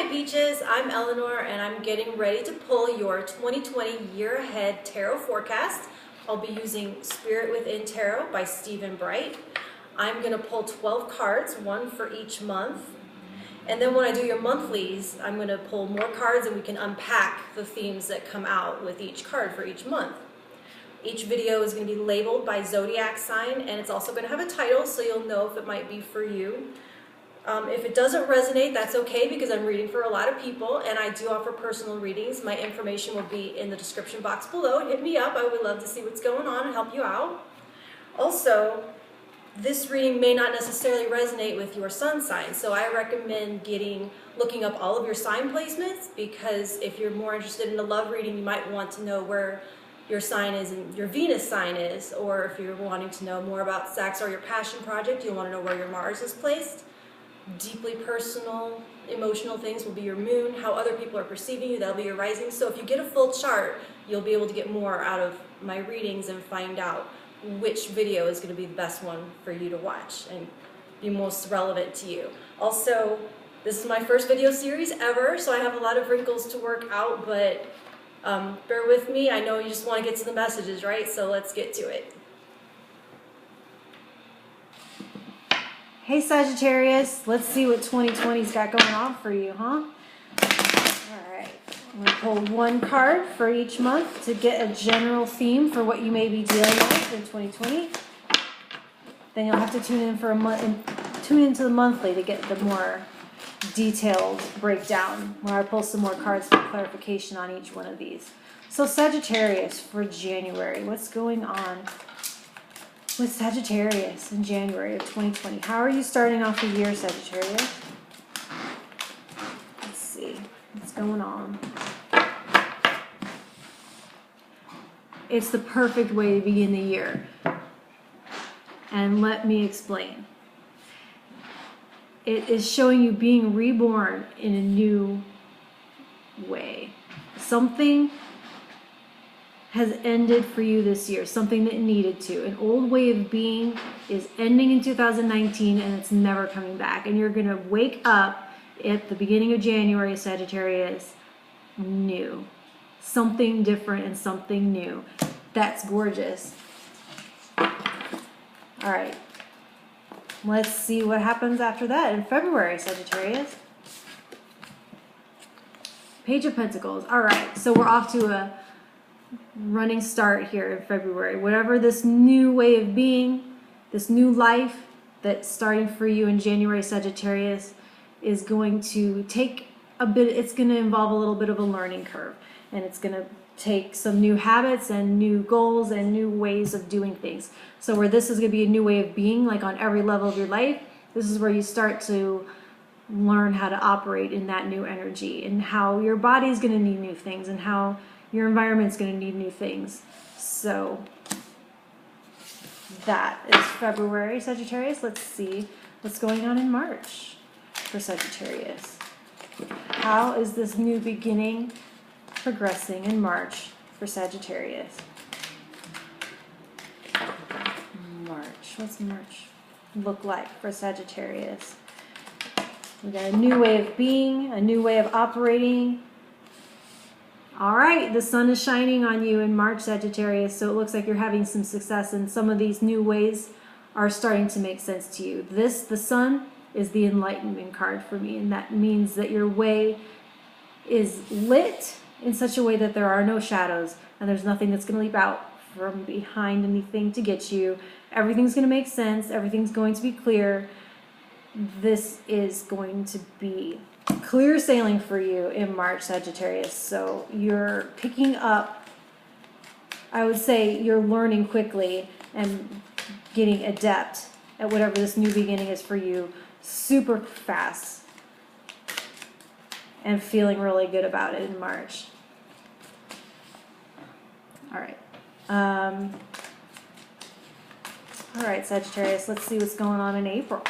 my peaches, I'm Eleanor and I'm getting ready to pull your 2020 year ahead tarot forecast. I'll be using Spirit Within Tarot by Stephen Bright. I'm going to pull 12 cards, one for each month. And then when I do your monthlies, I'm going to pull more cards and we can unpack the themes that come out with each card for each month. Each video is going to be labeled by zodiac sign, and it's also going to have a title so you'll know if it might be for you. If it doesn't resonate, that's okay because I'm reading for a lot of people and I do offer personal readings. My information will be in the description box below. Hit me up. I would love to see what's going on and help you out. Also, this reading may not necessarily resonate with your sun sign, so I recommend looking up all of your sign placements, because if you're more interested in a love reading, you might want to know where your sign is and your Venus sign is, or if you're wanting to know more about sex or your passion project, you'll want to know where your Mars is placed. Deeply personal, emotional things will be your moon. How other people are perceiving you, that'll be your rising. So if you get a full chart, you'll be able to get more out of my readings and find out which video is going to be the best one for you to watch and be most relevant to you. Also, this is my first video series ever, so I have a lot of wrinkles to work out, but bear with me. I know you just want to get to the messages, right? So let's get to it. Hey Sagittarius, let's see what 2020's got going on for you, huh? Alright, I'm going to pull one card for each month to get a general theme for what you may be dealing with in 2020. Then you'll have to tune into the monthly to get the more detailed breakdown, where I pull some more cards for clarification on each one of these. So Sagittarius for January, what's going on with Sagittarius in January of 2020? How are you starting off the year, Sagittarius? Let's see what's going on. It's the perfect way to begin the year. And let me explain. It is showing you being reborn in a new way. Something has ended for you this year, something that needed to. An old way of being is ending in 2019 and it's never coming back. And you're going to wake up at the beginning of January, Sagittarius, new. Something different and something new. That's gorgeous. All right. Let's see what happens after that in February, Sagittarius. Page of Pentacles. All right, so we're off to a running start here in February. Whatever this new way of being, this new life that's starting for you in January, Sagittarius, is going to take a bit, it's going to involve a little bit of a learning curve, and it's going to take some new habits and new goals and new ways of doing things. So where this is going to be a new way of being, like on every level of your life, this is where you start to learn how to operate in that new energy, and how your body is going to need new things, and how your environment's going to need new things. So that is February, Sagittarius. Let's see what's going on in March for Sagittarius. How is this new beginning progressing in March for Sagittarius? March. What's March look like for Sagittarius? We got a new way of being, a new way of operating. All right, the sun is shining on you in March, Sagittarius, so it looks like you're having some success, and some of these new ways are starting to make sense to you. The sun, is the enlightenment card for me, and that means that your way is lit in such a way that there are no shadows, and there's nothing that's going to leap out from behind anything to get you. Everything's going to make sense. Everything's going to be clear. This is going to be clear sailing for you in March, Sagittarius. So you're picking up, I would say you're learning quickly and getting adept at whatever this new beginning is for you super fast, and feeling really good about it in March. All right. All right, Sagittarius, let's see what's going on in April.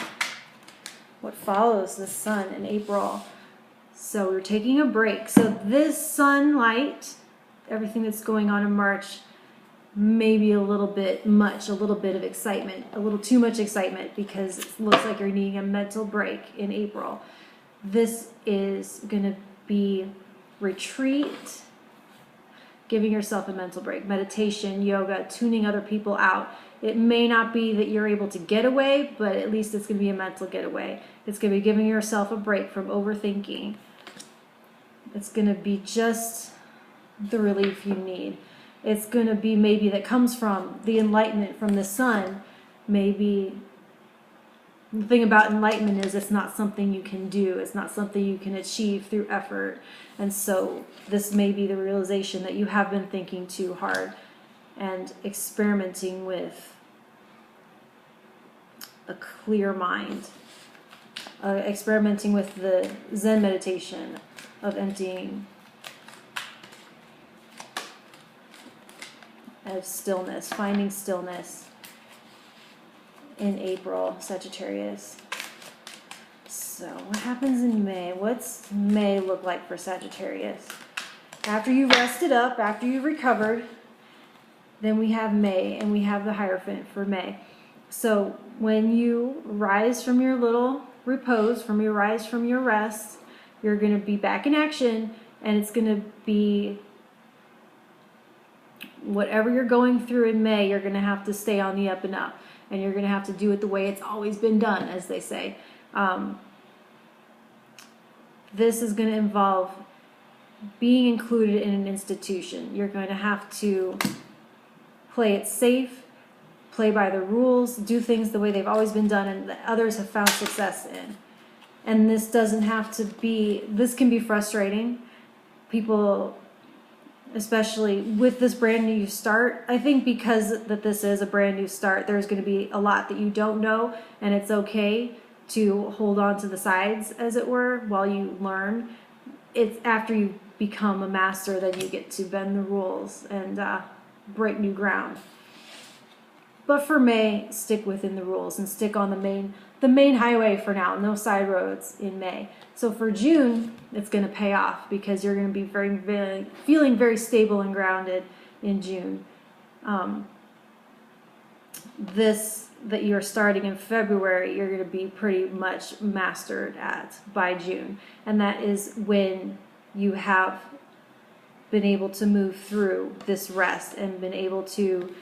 What follows the sun in April? So we're taking a break. So this sunlight, everything that's going on in March, maybe a little bit much, a little bit of excitement, a little too much excitement, because it looks like you're needing a mental break in April. This is going to be retreat, giving yourself a mental break, meditation, yoga, tuning other people out. It may not be that you're able to get away, but at least it's going to be a mental getaway. It's going to be giving yourself a break from overthinking. It's going to be just the relief you need. It's going to be maybe that comes from the enlightenment from the sun. Maybe the thing about enlightenment is it's not something you can do. It's not something you can achieve through effort. And so this may be the realization that you have been thinking too hard and experimenting with a clear mind. Experimenting with the Zen meditation of emptying, of stillness, finding stillness in April, Sagittarius. So what happens in May? What's May look like for Sagittarius? After you rested up, after you recovered, then we have May, and we have the Hierophant for May. So when you rise from your little repose, from your rest, you're going to be back in action, and it's going to be whatever you're going through in May, you're going to have to stay on the up and up, and you're going to have to do it the way it's always been done, as they say. This is going to involve being included in an institution. You're going to have to play it safe, play by the rules, do things the way they've always been done and that others have found success in. And this doesn't have to be, this can be frustrating. People, especially with this brand new start, I think because that this is a brand new start, there's going to be a lot that you don't know, and it's okay to hold on to the sides, as it were, while you learn. It's after you become a master that you get to bend the rules and break new ground. But for May, stick within the rules and stick on the main highway for now. No side roads in May. So for June, it's going to pay off because you're going to be feeling very stable and grounded in June. This that you're starting in February, you're going to be pretty much mastered at by June. And that is when you have been able to move through this rest and been able to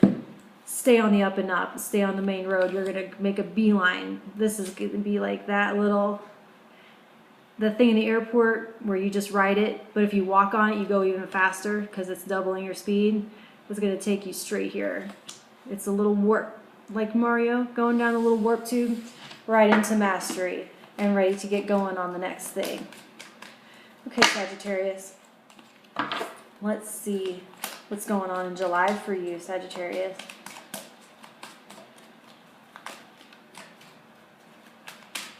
stay on the up and up, stay on the main road. You're going to make a beeline. This is going to be like the thing in the airport where you just ride it, but if you walk on it, you go even faster because it's doubling your speed. It's going to take you straight here. It's a little warp, like Mario, going down a little warp tube, right into mastery and ready to get going on the next thing. Okay, Sagittarius. Let's see what's going on in July for you, Sagittarius.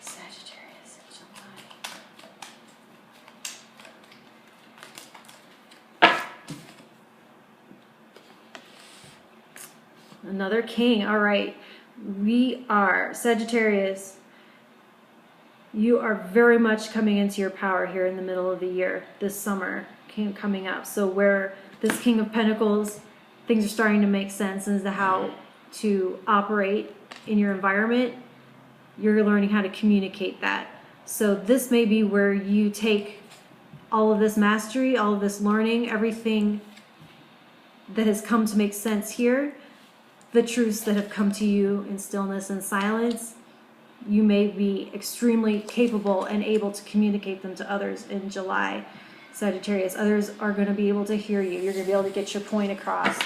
Sagittarius in July. Another king. All right. We are Sagittarius. You are very much coming into your power here in the middle of the year, this summer coming up. So where this King of Pentacles, things are starting to make sense as to how to operate in your environment. You're learning how to communicate that. So this may be where you take all of this mastery, all of this learning, everything that has come to make sense here, the truths that have come to you in stillness and silence. You may be extremely capable and able to communicate them to others in July, Sagittarius. Others are going to be able to hear you. You're going to be able to get your point across.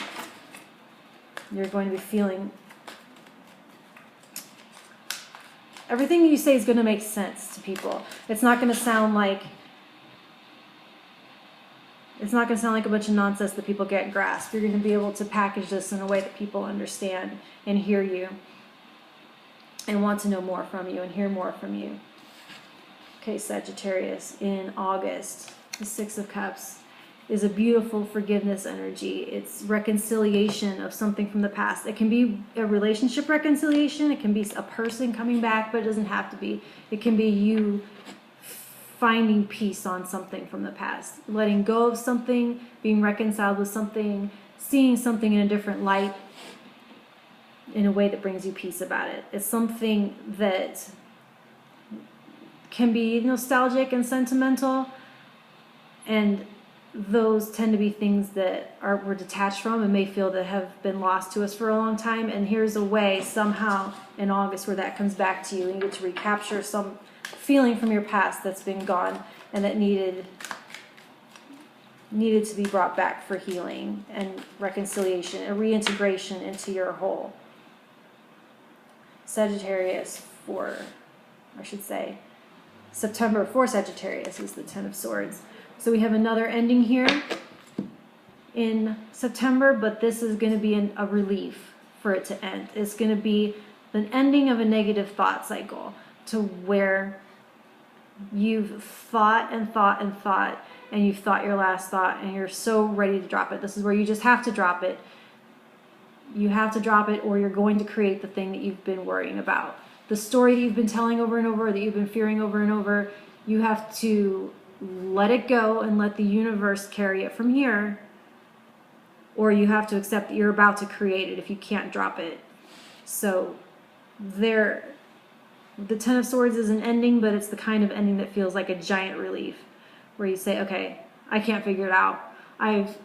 You're going to be feeling... everything you say is going to make sense to people. It's not going to sound like... it's not going to sound like a bunch of nonsense that people can't grasp. You're going to be able to package this in a way that people understand and hear you and want to know more from you and hear more from you. Okay, Sagittarius, in August, the Six of Cups is a beautiful forgiveness energy. It's reconciliation of something from the past. It can be a relationship reconciliation. It can be a person coming back, but it doesn't have to be. It can be you finding peace on something from the past, letting go of something, being reconciled with something, seeing something in a different light, in a way that brings you peace about it. It's something that can be nostalgic and sentimental, and those tend to be things that we're detached from and may feel that have been lost to us for a long time. And here's a way somehow in August where that comes back to you, and you get to recapture some feeling from your past that's been gone and that needed to be brought back for healing and reconciliation and reintegration into your whole. Sagittarius September for Sagittarius is the Ten of Swords. So we have another ending here in September, but this is going to be a relief for it to end. It's going to be an ending of a negative thought cycle to where you've thought and thought and thought, and you've thought your last thought, and you're so ready to drop it. This is where you just have to drop it. You have to drop it, or you're going to create the thing that you've been worrying about. The story that you've been telling over and over, that you've been fearing over and over, you have to let it go and let the universe carry it from here, or you have to accept that you're about to create it if you can't drop it. So the Ten of Swords is an ending, but it's the kind of ending that feels like a giant relief, where you say, okay, I can't figure it out. I've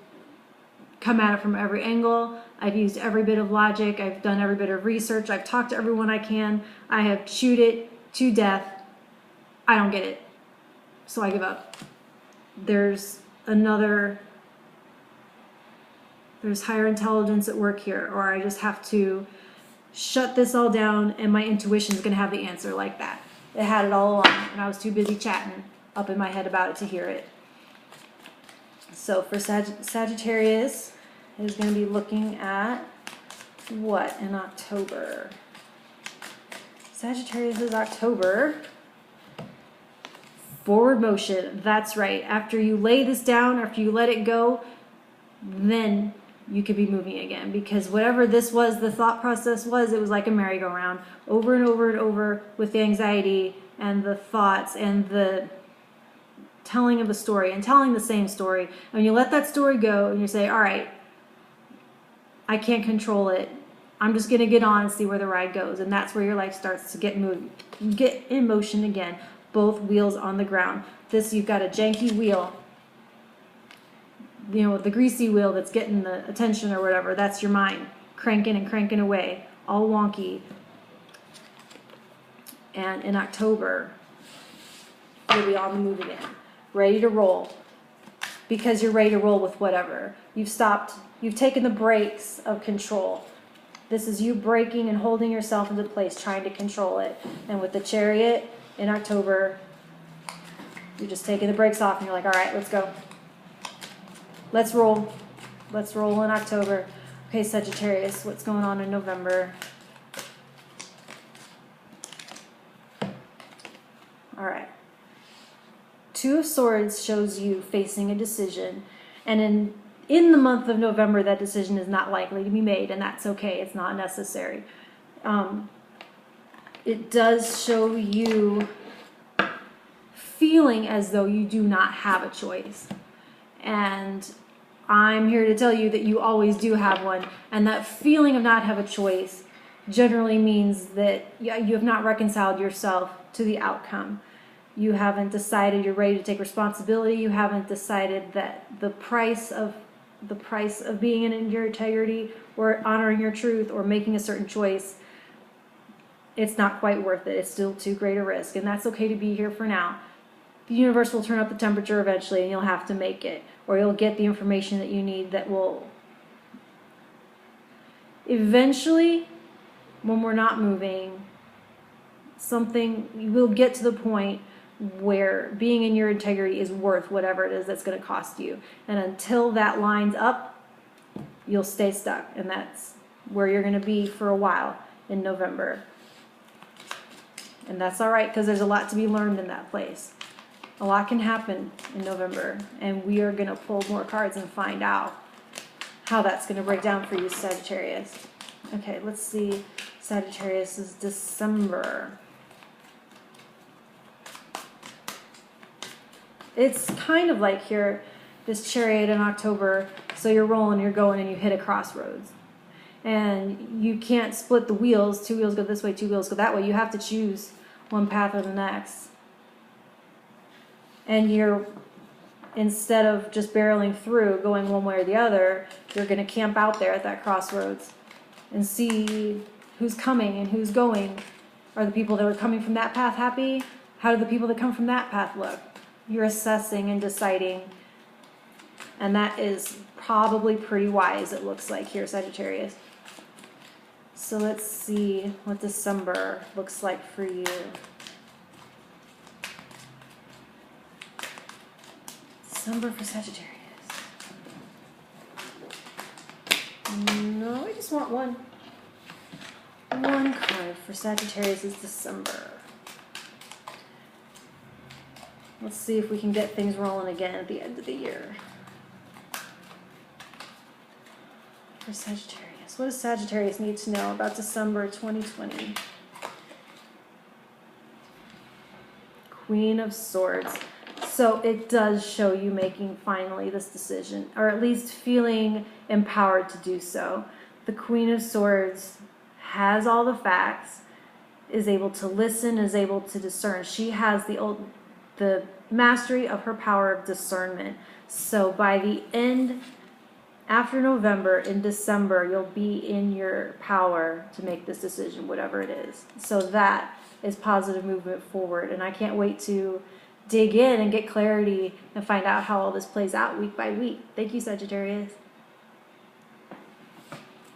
come at it from every angle. I've used every bit of logic. I've done every bit of research. I've talked to everyone I can. I have chewed it to death. I don't get it. So I give up. There's higher intelligence at work here, or I just have to shut this all down, and my intuition is going to have the answer like that. It had it all along, and I was too busy chatting up in my head about it to hear it. So for Sagittarius is going to be looking at what in October? Sagittarius is October. Forward motion. That's right. After you lay this down, after you let it go, then you could be moving again, because whatever this was, the thought process was, it was like a merry-go-round over and over and over with the anxiety and the thoughts and the telling of a story and telling the same story. And you let that story go and you say, all right, I can't control it. I'm just going to get on and see where the ride goes. And that's where your life starts to get in motion again. Both wheels on the ground. You've got a janky wheel, the greasy wheel that's getting the attention or whatever. That's your mind cranking and cranking away, all wonky. And in October, you'll be on the move again, ready to roll, because you're ready to roll with whatever. You've taken the brakes of control. This is you breaking and holding yourself into place, trying to control it. And with the Chariot in October, you're just taking the brakes off and you're like, all right, let's go. Let's roll. Let's roll in October. Okay, Sagittarius, what's going on in November? All right. Two of Swords shows you facing a decision. And in the month of November, that decision is not likely to be made, and that's okay. It's not necessary. It does show you feeling as though you do not have a choice. And I'm here to tell you that you always do have one. And that feeling of not have a choice generally means that you have not reconciled yourself to the outcome. You haven't decided you're ready to take responsibility. You haven't decided that the price of being in your integrity or honoring your truth or making a certain choice, it's not quite worth it. It's still too great a risk. And that's okay to be here for now. The universe will turn up the temperature eventually, and you'll have to make it. Or you'll get the information that you need that will eventually, when we're not moving, you will get to the point where being in your integrity is worth whatever it is that's going to cost you. And until that lines up, you'll stay stuck. And that's where you're going to be for a while in November. And that's all right, because there's a lot to be learned in that place. A lot can happen in November, and we are going to pull more cards and find out how that's going to break down for you, Sagittarius. Okay, let's see. Sagittarius is December. It's kind of like here, this Chariot in October, so you're rolling, you're going, and you hit a crossroads. And you can't split the wheels. Two wheels go this way, two wheels go that way. You have to choose one path or the next. and you're, instead of just barreling through, going one way or the other, you're going to camp out there at that crossroads and see who's coming and who's going. Are the people that are coming from that path happy? How do the people that come from that path look? You're assessing and deciding, and that is probably pretty wise, it looks like here, Sagittarius. So let's see what December looks like for you. December for Sagittarius. No, I just want one. One card for Sagittarius is December. Let's see if we can get things rolling again at the end of the year. For Sagittarius. What does Sagittarius need to know about December 2020? Queen of Swords. So it does show you making finally this decision, or at least feeling empowered to do so. The Queen of Swords has all the facts, is able to listen, is able to discern. She has the mastery of her power of discernment. So by the end, after November, in December, you'll be in your power to make this decision, whatever it is. So that is positive movement forward. And I can't wait to dig in and get clarity and find out how all this plays out week by week. Thank you, Sagittarius.